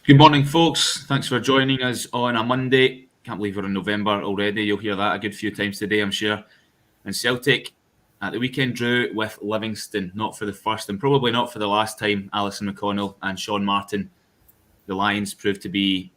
Good morning, folks. Thanks for joining us on a Monday. Can't believe we're in November already. You'll hear that a good few times today, I'm sure. And Celtic at the weekend drew with Livingston, not for the first and probably not for the last time. Alison McConnell and Sean Martin, the Lions, proved to be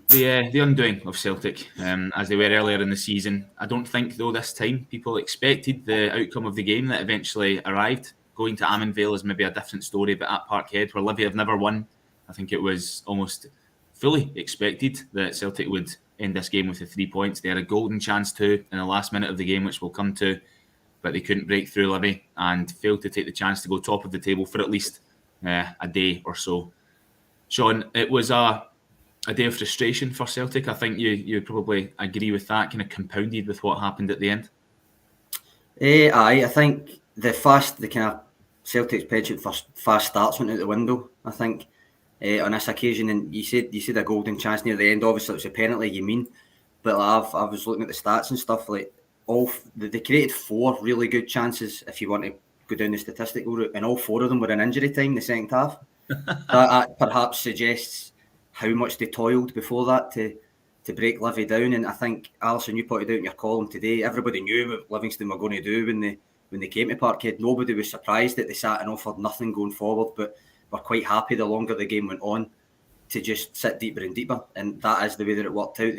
the undoing of Celtic, as they were earlier in the season. I don't think, though, this time people expected the outcome of the game that eventually arrived. Going to Ammanvale is maybe a different story, but at Parkhead, where Livi have never won, I think it was almost fully expected that Celtic would end this game with the 3 points. They had a golden chance too in the last minute of the game, which we'll come to, but they couldn't break through Livi and failed to take the chance to go top of the table for at least a day or so. Sean, it was a day of frustration for Celtic. I think you probably agree with that, kind of compounded with what happened at the end. I think the kind of Celtic's penchant for fast starts went out the window, I think, on this occasion. And you said a golden chance near the end. Obviously, it was a penalty, you mean. But I was looking at the stats and stuff. Like they created 4 really good chances, if you want to go down the statistical route, and all 4 of them were in injury time in the second half. That perhaps suggests how much they toiled before that to break Livi down. And I think, Alison, you pointed out in your column today, everybody knew what Livingston were going to do when they came to Parkhead. Nobody was surprised that they sat and offered nothing going forward, but were quite happy the longer the game went on to just sit deeper and deeper. And that is the way that it worked out.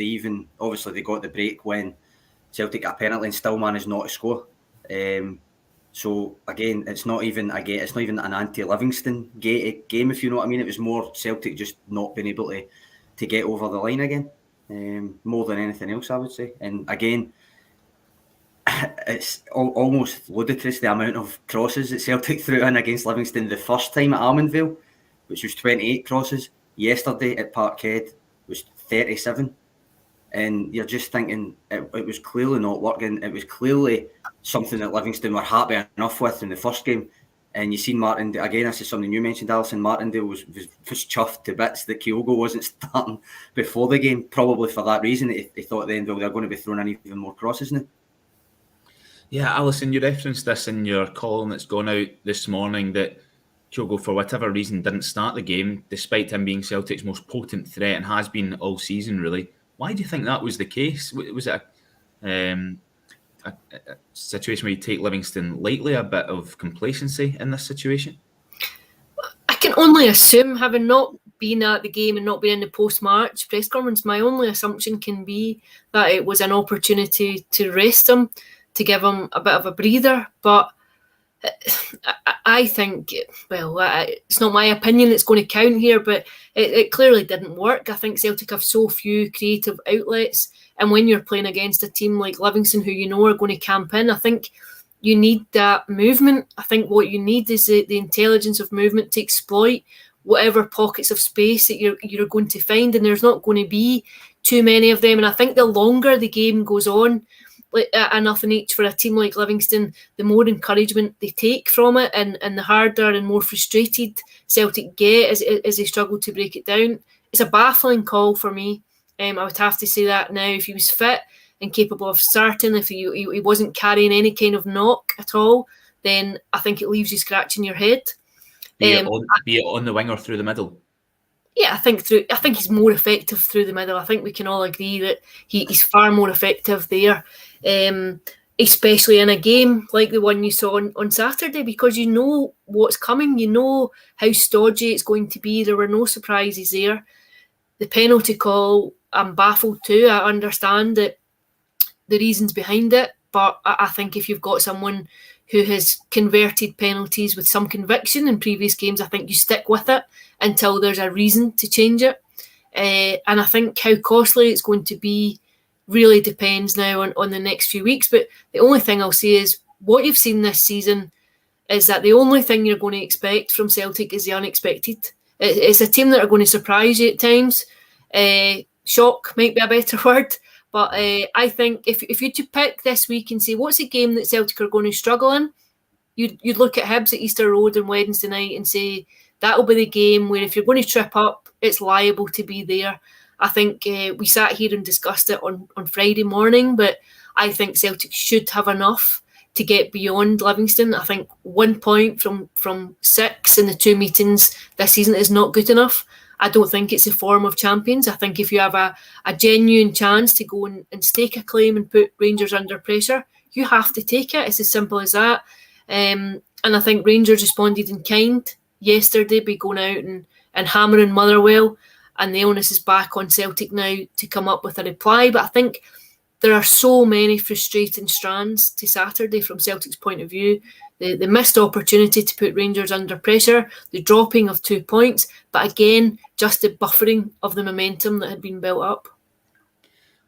Obviously they got the break when Celtic got a penalty and still managed not to score. So again, it's not even an anti-Livingston game, if you know what I mean. It was more Celtic just not being able to get over the line again, more than anything else, I would say. And again, it's almost ludicrous the amount of crosses that Celtic threw in against Livingston the first time at Ammanvale, which was 28 crosses. Yesterday at Parkhead was 37. And you're just thinking it was clearly not working. It was clearly something that Livingston were happy enough with in the first game. And you seen Martindale, again, this is something you mentioned, Alison, Martindale was chuffed to bits that Kyogo wasn't starting before the game, probably for that reason. He thought then they're going to be throwing in even more crosses now. Yeah, Alison, you referenced this in your column that's gone out this morning, that Kyogo, for whatever reason, didn't start the game, despite him being Celtic's most potent threat and has been all season, really. Why do you think that was the case? Was it a situation where you take Livingston lightly, a bit of complacency in this situation? I can only assume, having not been at the game and not been in the post-match press conference, my only assumption can be that it was an opportunity to rest him, to give him a bit of a breather. But I think, it's not my opinion that's going to count here, but it clearly didn't work. I think Celtic have so few creative outlets, and when you're playing against a team like Livingston, who you know are going to camp in, I think you need that movement. I think what you need is the intelligence of movement to exploit whatever pockets of space that you're going to find, and there's not going to be too many of them. And I think the longer the game goes on, nothing each for a team like Livingston, the more encouragement they take from it, and the harder and more frustrated Celtic get as they struggle to break it down. It's a baffling call for me. I would have to say that now. If he was fit and capable of starting, if he wasn't carrying any kind of knock at all, then I think it leaves you scratching your head. Be it on the wing or through the middle. Yeah, I think he's more effective through the middle. I think we can all agree that he's far more effective there, especially in a game like the one you saw on Saturday, because you know what's coming. You know how stodgy it's going to be. There were no surprises there. The penalty call, I'm baffled too. I understand that the reasons behind it, but I think if you've got someone who has converted penalties with some conviction in previous games, I think you stick with it until there's a reason to change it. And I think how costly it's going to be really depends now on the next few weeks. But the only thing I'll say is what you've seen this season is that the only thing you're going to expect from Celtic is the unexpected. It's a team that are going to surprise you at times. Shock might be a better word. But I think if you to pick this week and say, what's a game that Celtic are going to struggle in, you'd look at Hibs at Easter Road on Wednesday night and say, that'll be the game where if you're going to trip up, it's liable to be there. I think we sat here and discussed it on Friday morning, but I think Celtic should have enough to get beyond Livingston. I think 1 point from 6 in the 2 meetings this season is not good enough. I don't think it's a form of champions. I think if you have a genuine chance to go and stake a claim and put Rangers under pressure, you have to take it. It's as simple as that. And I think Rangers responded in kind yesterday by going out and hammering Motherwell, and the onus is back on Celtic now to come up with a reply. But I think there are so many frustrating strands to Saturday from Celtic's point of view. The missed opportunity to put Rangers under pressure, the dropping of 2 points, but again, just the buffering of the momentum that had been built up.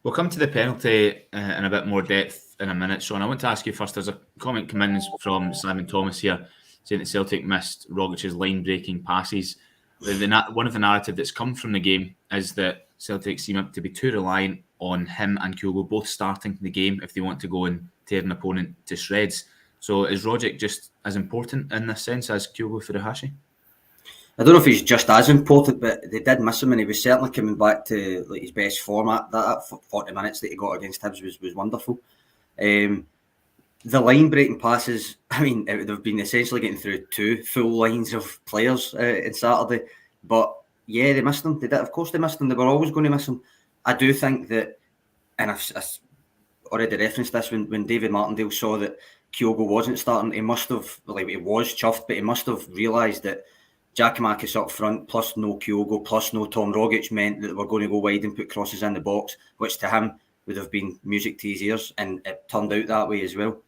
We'll come to the penalty in a bit more depth in a minute, Sean. I want to ask you first, there's a comment come in from Simon Thomas here saying that Celtic missed Rogic's line-breaking passes. One of the narrative that's come from the game is that Celtic seem to be too reliant on him and Kyogo both starting the game if they want to go and tear an opponent to shreds. So is Rogic just as important in this sense as Kyogo Furuhashi? I don't know if he's just as important, but they did miss him, and he was certainly coming back to his best format. That 40 minutes that he got against Hibs was wonderful. The line-breaking passes, I mean, it would have been essentially getting through 2 full lines of players on Saturday. But yeah, they missed them. They did, of course they missed them. They were always going to miss them. I do think that, and I've already referenced this, when David Martindale saw that Kyogo wasn't starting, he must have, he was chuffed, but he must have realised that Jacky Marcus up front, plus no Kyogo, plus no Tom Rogic, meant that they were going to go wide and put crosses in the box, which to him would have been music to his ears, and it turned out that way as well.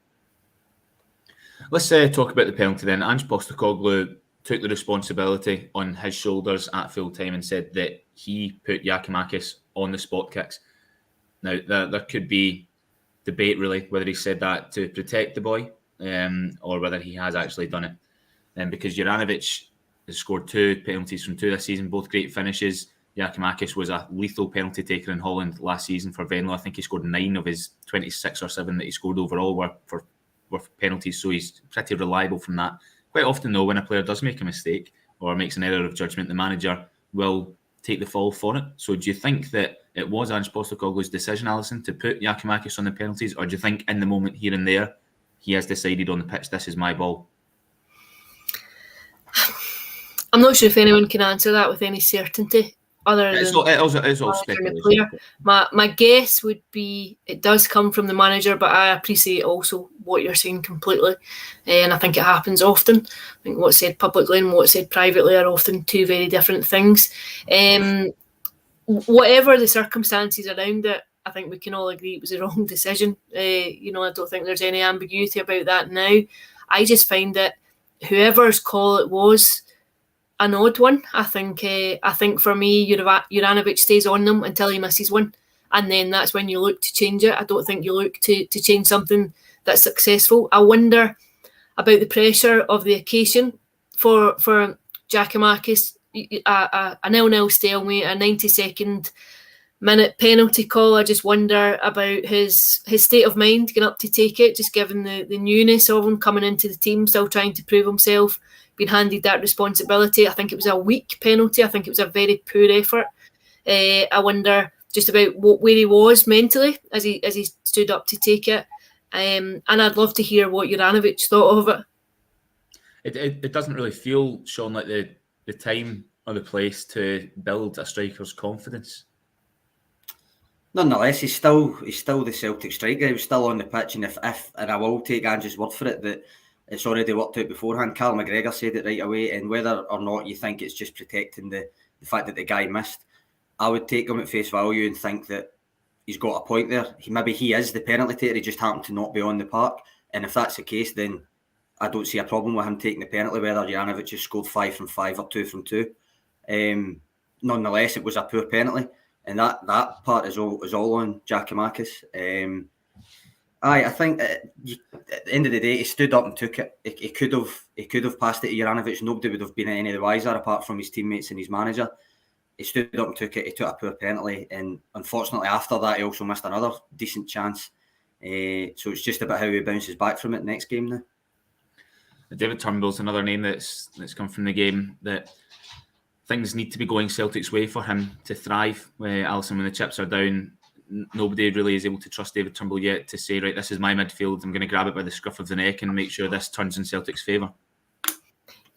Let's talk about the penalty then. Ange Postecoglou took the responsibility on his shoulders at full time and said that he put Jacky Marcus on the spot kicks. Now, there could be debate really whether he said that to protect the boy or whether he has actually done it. Because Juranovic has scored 2 penalties from 2 this season, both great finishes. Jacky Marcus was a lethal penalty taker in Holland last season for Venlo. I think he scored 9 of his 26 or 7 that he scored overall were penalties, so he's pretty reliable from that. Quite often, though, when a player does make a mistake or makes an error of judgment, the manager will take the fall for it. So do you think that it was Ange Postecoglou's decision, Alison, to put Jacky Marcus on the penalties, or do you think in the moment here and there he has decided on the pitch, this is my ball? I'm not sure if anyone can answer that with any certainty. It's all speculation. My guess would be it does come from the manager, but I appreciate also what you're saying completely, and I think it happens often. I think what's said publicly and what's said privately are often 2 very different things. Whatever the circumstances around it, I think we can all agree it was a wrong decision. I don't think there's any ambiguity about that now. I just find that whoever's call it was an odd one. I think for me, Juranovic stays on them until he misses one, and then that's when you look to change it. I don't think you look to change something that's successful. I wonder about the pressure of the occasion for Jacky Marcus. A 0-0 stalemate, a 92nd minute penalty call. I just wonder about his state of mind going up to take it, just given the newness of him coming into the team, still trying to prove himself, being handed that responsibility. I think it was a weak penalty. I think it was a very poor effort. I wonder just about where he was mentally as he stood up to take it. And I'd love to hear what Juranovic thought of it. It doesn't really feel, Sean, like the time or the place to build a striker's confidence. Nonetheless, he's still the Celtic striker. He was still on the pitch, and if and I will take Ange's word for it that it's already worked out beforehand. Carl McGregor said it right away, and whether or not you think it's just protecting the fact that the guy missed, I would take him at face value and think that he's got a point there. Maybe he is the penalty taker, he just happened to not be on the park, and if that's the case, then I don't see a problem with him taking the penalty, whether Juranovic has scored 5 from 5 or 2 from 2. Nonetheless, it was a poor penalty, and that part is all on Jacky Marcus. I think at the end of the day, he stood up and took it. He could have passed it to Juranovic. Nobody would have been any the wiser apart from his teammates and his manager. He stood up and took it. He took a poor penalty, and unfortunately after that he also missed another decent chance. So it's just about how he bounces back from it next game now. David Turnbull's another name that's come from the game, that things need to be going Celtic's way for him to thrive. Alison, when the chips are down, nobody really is able to trust David Turnbull yet to say, right, this is my midfield, I'm going to grab it by the scruff of the neck and make sure this turns in Celtic's favour?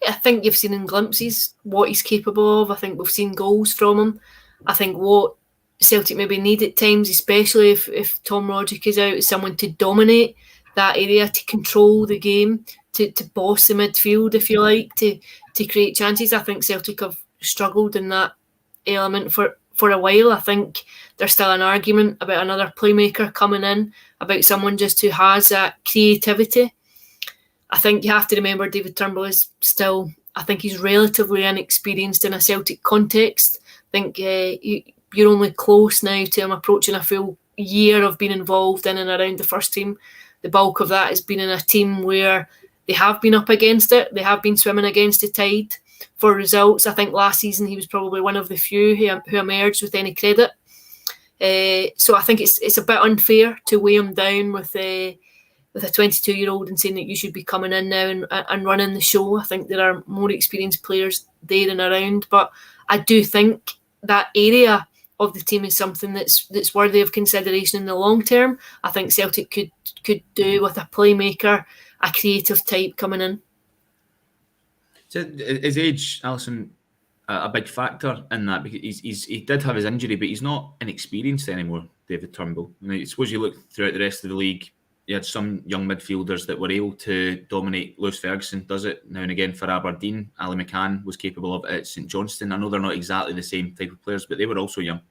I think you've seen in glimpses what he's capable of. I think we've seen goals from him. I think what Celtic maybe need at times, especially if Tom Roderick is out, is someone to dominate that area, to control the game, to boss the midfield, if you like, to create chances. I think Celtic have struggled in that element for a while. I think there's still an argument about another playmaker coming in, about someone just who has that creativity. I think you have to remember David Turnbull is still, I think he's relatively inexperienced in a Celtic context. I think you're only close now to him approaching a full year of being involved in and around the first team. The bulk of that has been in a team where they have been up against it. They have been swimming against the tide for results. I think last season he was probably one of the few who emerged with any credit. So I think it's a bit unfair to weigh him down with a 22-year-old and saying that you should be coming in now and running the show. I think there are more experienced players there and around, but I do think that area of the team is something that's worthy of consideration in the long term. I think Celtic could do with a playmaker, a creative type coming in. So is age, Alison, a big factor in that? Because he did have his injury, but he's not inexperienced anymore, David Turnbull. I suppose you look throughout the rest of the league, you had some young midfielders that were able to dominate. Lewis Ferguson does it now and again for Aberdeen. Ali McCann was capable of it at St Johnstone. I know they're not exactly the same type of players, but they were also young.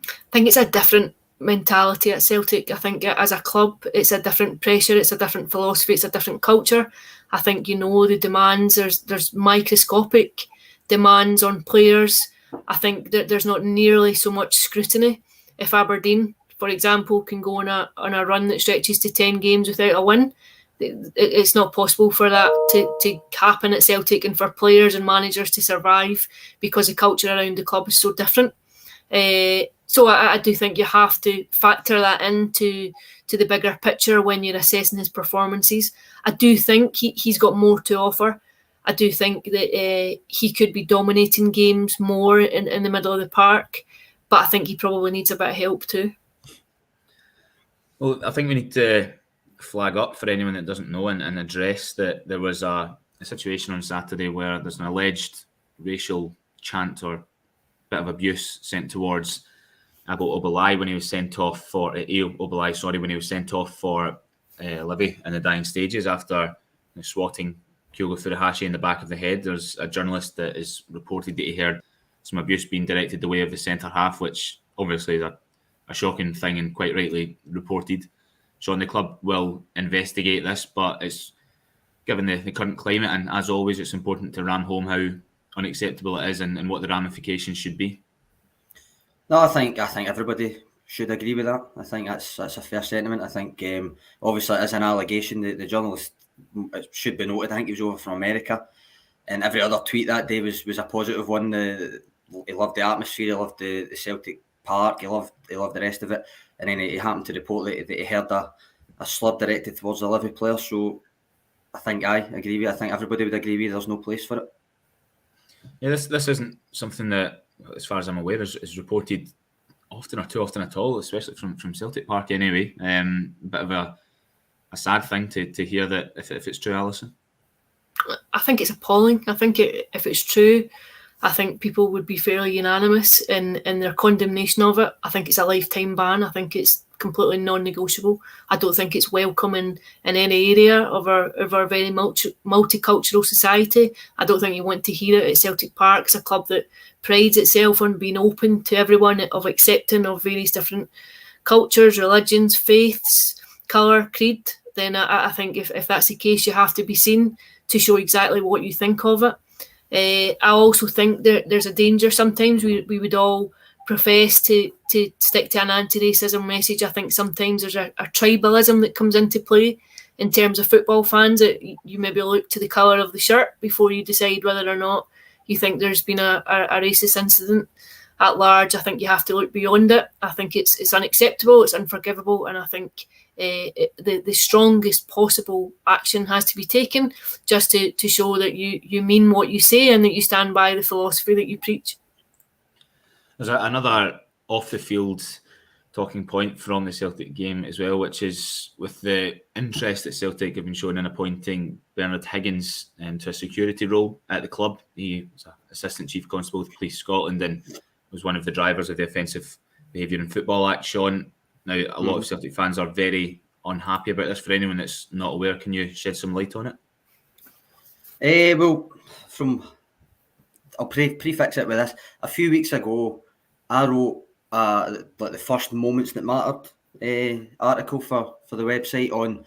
I think it's a different mentality at Celtic. I think as a club, it's a different pressure, it's a different philosophy, it's a different culture. I think the demands, there's microscopic demands on players. I think that there's not nearly so much scrutiny. If Aberdeen, for example, can go on a run that stretches to 10 games without a win, it's not possible for that to happen at Celtic and for players and managers to survive because the culture around the club is so different. So I do think you have to factor that into the bigger picture when you're assessing his performances. I do think he's got more to offer. I do think that he could be dominating games more in the middle of the park, but I think he probably needs a bit of help too. Well, I think we need to flag up for anyone that doesn't know and address that there was a situation on Saturday where there's an alleged racial chant or bit of abuse sent towards Abo Obilai when he was sent off for when he was sent off for Livi in the dying stages after swatting Kyogo Furuhashi in the back of the head. There's a journalist that is reported that he heard some abuse being directed the way of the centre half, which obviously is a shocking thing and quite rightly reported. Sean, the club will investigate this, but it's given the current climate, and as always, it's important to ram home how unacceptable it is and what the ramifications should be. No, I think everybody should agree with that. I think that's a fair sentiment. I think obviously it is an allegation. The journalist, it should be noted, I think he was over from America, and every other tweet that day was a positive one. He loved the atmosphere, he loved the Celtic Park, he loved the rest of it, and then he happened to report that he heard a slur directed towards the Livi player. So I think I agree with you. I think everybody would agree with you. There's no place for it. Yeah, this isn't something that, as far as I'm aware, is reported often or too often at all, especially from Celtic Park anyway. Bit of a sad thing to hear that if it's true, Alison. I think it's appalling. I think if it's true, I think people would be fairly unanimous in their condemnation of it. I think it's a lifetime ban. I think it's completely non-negotiable. I don't think it's welcome in any area of our very multicultural society. I don't think you want to hear it at Celtic Park. It's a club that prides itself on being open to everyone, of accepting of various different cultures, religions, faiths, colour, creed. Then I think if that's the case, you have to be seen to show exactly what you think of it. I also think there's a danger sometimes. We would all profess to stick to an anti-racism message. I think sometimes there's a tribalism that comes into play in terms of football fans. That you maybe look to the colour of the shirt before you decide whether or not you think there's been a racist incident at large. I think you have to look beyond it. I think it's unacceptable, it's unforgivable, and I think the strongest possible action has to be taken just to show that you mean what you say and that you stand by the philosophy that you preach. There's another off-the-field talking point from the Celtic game as well, which is with the interest that Celtic have been showing in appointing Bernard Higgins to a security role at the club. He was Assistant Chief Constable with Police Scotland and was one of the drivers of the Offensive Behaviour in Football Act. Sean, now a lot of Celtic fans are very unhappy about this. For anyone that's not aware, can you shed some light on it? Well, I'll prefix it with this. A few weeks ago, I wrote like the first moments that mattered article for the website on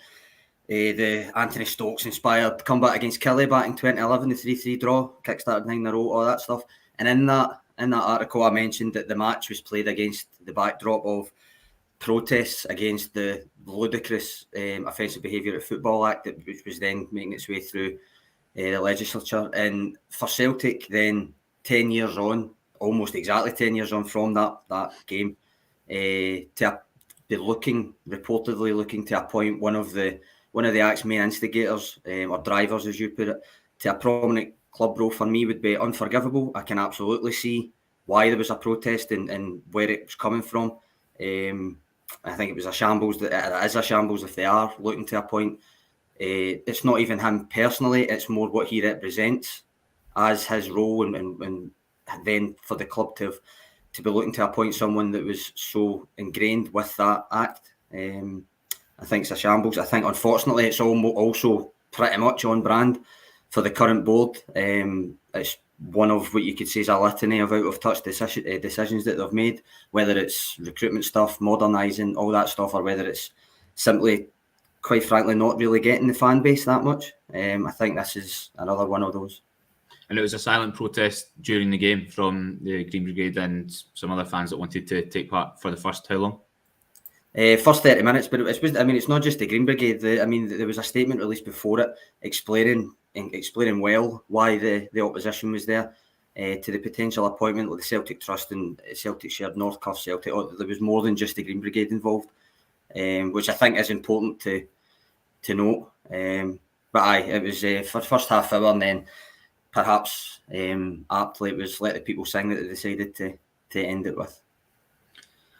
the Anthony Stokes inspired comeback against Killie back in 2011, the 3-3 draw, kickstarted 9 in a row, all that stuff. And in that article, I mentioned that the match was played against the backdrop of protests against the ludicrous Offensive Behaviour at Football Act, which was then making its way through the legislature. And for Celtic, then 10 years on, almost exactly 10 years on from that game, to be reportedly looking to appoint one of the act's main instigators or drivers, as you put it, to a prominent club role, for me would be unforgivable. I can absolutely see why there was a protest and where it was coming from. I think it was a shambles. It is a shambles if they are looking to appoint. It's not even him personally, it's more what he represents as his role, and then for the club to be looking to appoint someone that was so ingrained with that act. I think it's a shambles. I think, unfortunately, it's also pretty much on brand for the current board. It's one of what you could say is a litany of out of touch decisions that they've made, whether it's recruitment stuff, modernising, all that stuff, or whether it's simply, quite frankly, not really getting the fan base that much. I think this is another one of those. And it was a silent protest during the game from the Green Brigade and some other fans that wanted to take part for the first how long? First 30 minutes, but it's not just the Green Brigade. There was a statement released before it explaining well why the opposition was there to the potential appointment of the Celtic Trust and Celtic Shared North Cuff Celtic. There was more than just the Green Brigade involved, which I think is important to note. But aye, it was for the first half hour, and then perhaps aptly it was Let the People Sing that they decided to end it with.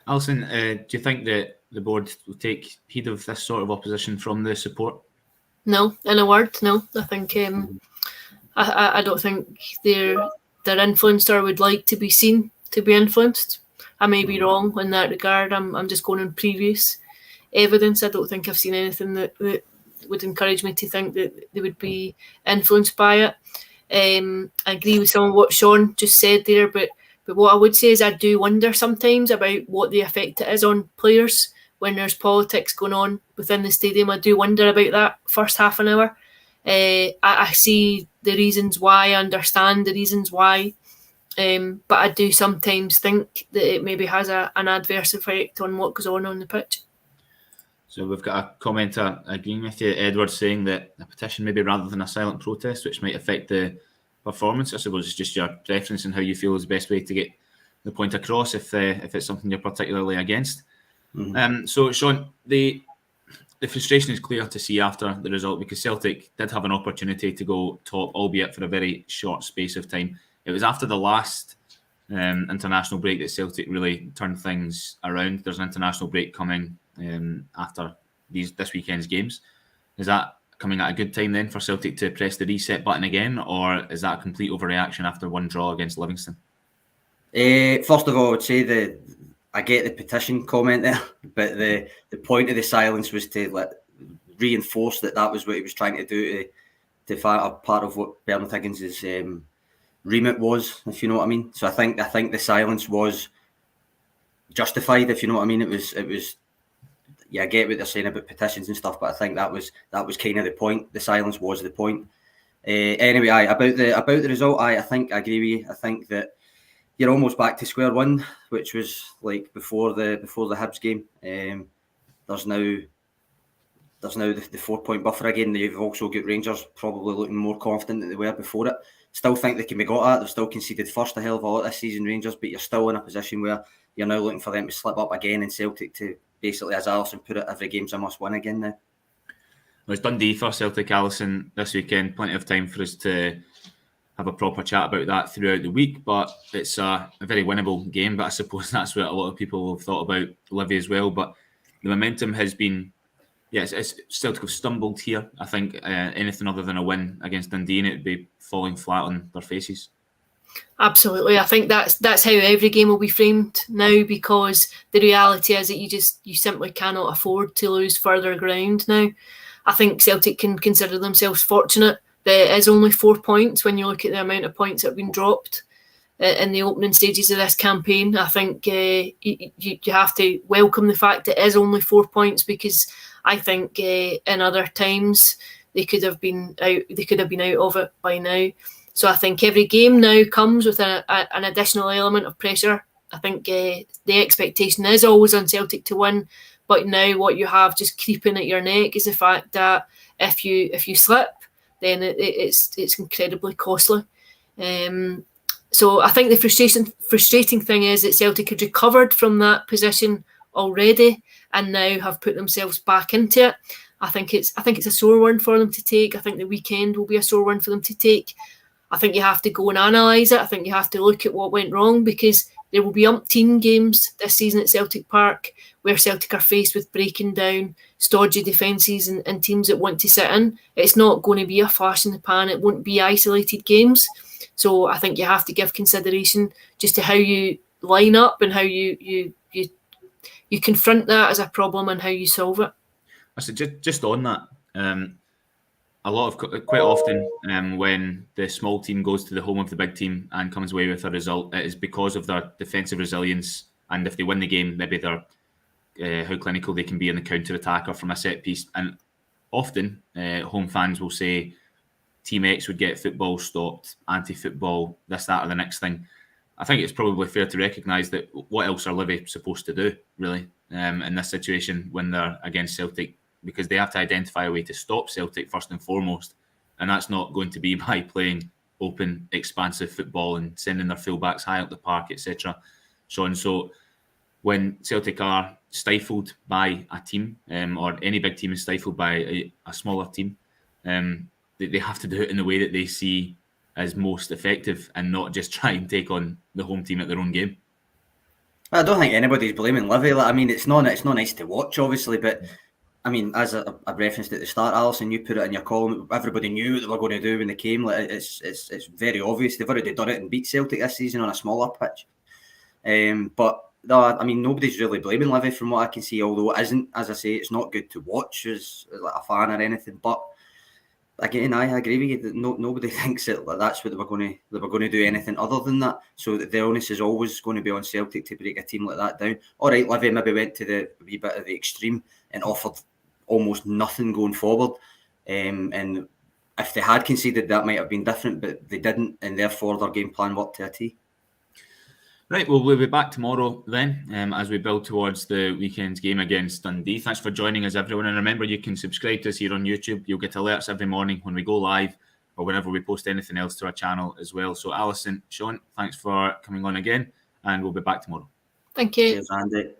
Alison, do you think that the board will take heed of this sort of opposition from the support? No, in a word, no. I think I don't think their influencer would like to be seen to be influenced. I may be wrong in that regard. I'm just going on previous evidence. I don't think I've seen anything that would encourage me to think that they would be influenced by it. I agree with some of what Sean just said there, but what I would say is I do wonder sometimes about what the effect it is on players when there's politics going on within the stadium. I do wonder about that first half an hour. I see the reasons why, I understand the reasons why, but I do sometimes think that it maybe has an adverse effect on what goes on the pitch. So we've got a commenter agreeing with you, Edward, saying that a petition maybe rather than a silent protest, which might affect the performance. I suppose it's just your preference and how you feel is the best way to get the point across if it's something you're particularly against. So, Sean, the frustration is clear to see after the result, because Celtic did have an opportunity to go top, albeit for a very short space of time. It was after the last international break that Celtic really turned things around. There's an international break coming after this weekend's games. Is that coming at a good time then for Celtic to press the reset button again, or is that a complete overreaction after one draw against Livingston? First of all, I would say I get the petition comment there, but the point of the silence was to reinforce that was what he was trying to do to fight a part of what Bernard Higgins' remit was, if you know what I mean. So I think the silence was justified, if you know what I mean. It was. Yeah, I get what they're saying about petitions and stuff, but I think that was kind of the point. The silence was the point. Anyway, about the result, I think I agree with you. I think that you're almost back to square one, which was like before the Hibs game. There's now the 4-point buffer again. You've also got Rangers probably looking more confident than they were before it. Still think they can be got at. They've still conceded first a hell of a lot this season, Rangers, but you're still in a position where you're now looking for them to slip up again and Celtic to basically, as Alison put it, every game's a must-win again now. Well, it's Dundee for Celtic, Alison, this weekend. Plenty of time for us to have have a proper chat about that throughout the week. But it's a very winnable game. But I suppose that's what a lot of people have thought about Livi as well. But the momentum has been, it's Celtic have stumbled here. I think anything other than a win against Dundee, and it'd be falling flat on their faces. Absolutely, I think that's how every game will be framed now, because the reality is that you simply cannot afford to lose further ground now. I think Celtic can consider themselves fortunate that it is only 4 points when you look at the amount of points that have been dropped in the opening stages of this campaign. I think you have to welcome the fact that it is only 4 points, because I think in other times they could have been out. They could have been out of it by now. So I think every game now comes with an additional element of pressure. I think the expectation is always on Celtic to win, but now what you have just creeping at your neck is the fact that if you slip, then it's incredibly costly. So I think the frustrating thing is that Celtic had recovered from that position already and now have put themselves back into it. I think it's a sore one for them to take. I think the weekend will be a sore one for them to take. I think you have to go and analyse it. I think you have to look at what went wrong, because there will be umpteen games this season at Celtic Park where Celtic are faced with breaking down, stodgy defences and teams that want to sit in. It's not going to be a flash in the pan. It won't be isolated games. So I think you have to give consideration just to how you line up and how you confront that as a problem and how you solve it. I said just on that. Quite often, when the small team goes to the home of the big team and comes away with a result, it is because of their defensive resilience. And if they win the game, maybe they're how clinical they can be in the counter attack or from a set piece. And often, home fans will say, Team X would get football stopped, anti-football, this, that, or the next thing. I think it's probably fair to recognise that what else are Livi supposed to do, really, in this situation when they're against Celtic? Because they have to identify a way to stop Celtic first and foremost. And that's not going to be by playing open, expansive football and sending their fullbacks high up the park, etc. Sean, so when Celtic are stifled by a team, or any big team is stifled by a smaller team, they have to do it in the way that they see as most effective and not just try and take on the home team at their own game. I don't think anybody's blaming Livi. I mean, it's not nice to watch, obviously, but I mean, as I referenced at the start, Alison, you put it in your column. Everybody knew what they were going to do when they came. It's very obvious. They've already done it and beat Celtic this season on a smaller pitch. But no, I mean, nobody's really blaming Livi from what I can see. Although it isn't, as I say, it's not good to watch as like a fan or anything. But again, I agree with you that nobody thinks that that's what they were going to do anything other than that. So the onus is always going to be on Celtic to break a team like that down. All right, Livi maybe went to the wee bit of the extreme and offered almost nothing going forward, and if they had conceded, that might have been different, but they didn't, and therefore their game plan worked to a T. Right, well, we'll be back tomorrow then, as we build towards the weekend's game against Dundee. Thanks for joining us, everyone, and remember, you can subscribe to us here on YouTube. You'll get alerts every morning when we go live or whenever we post anything else to our channel as well. So Alison, Sean, thanks for coming on again, and we'll be back tomorrow. Thank you. Cheers, Andy.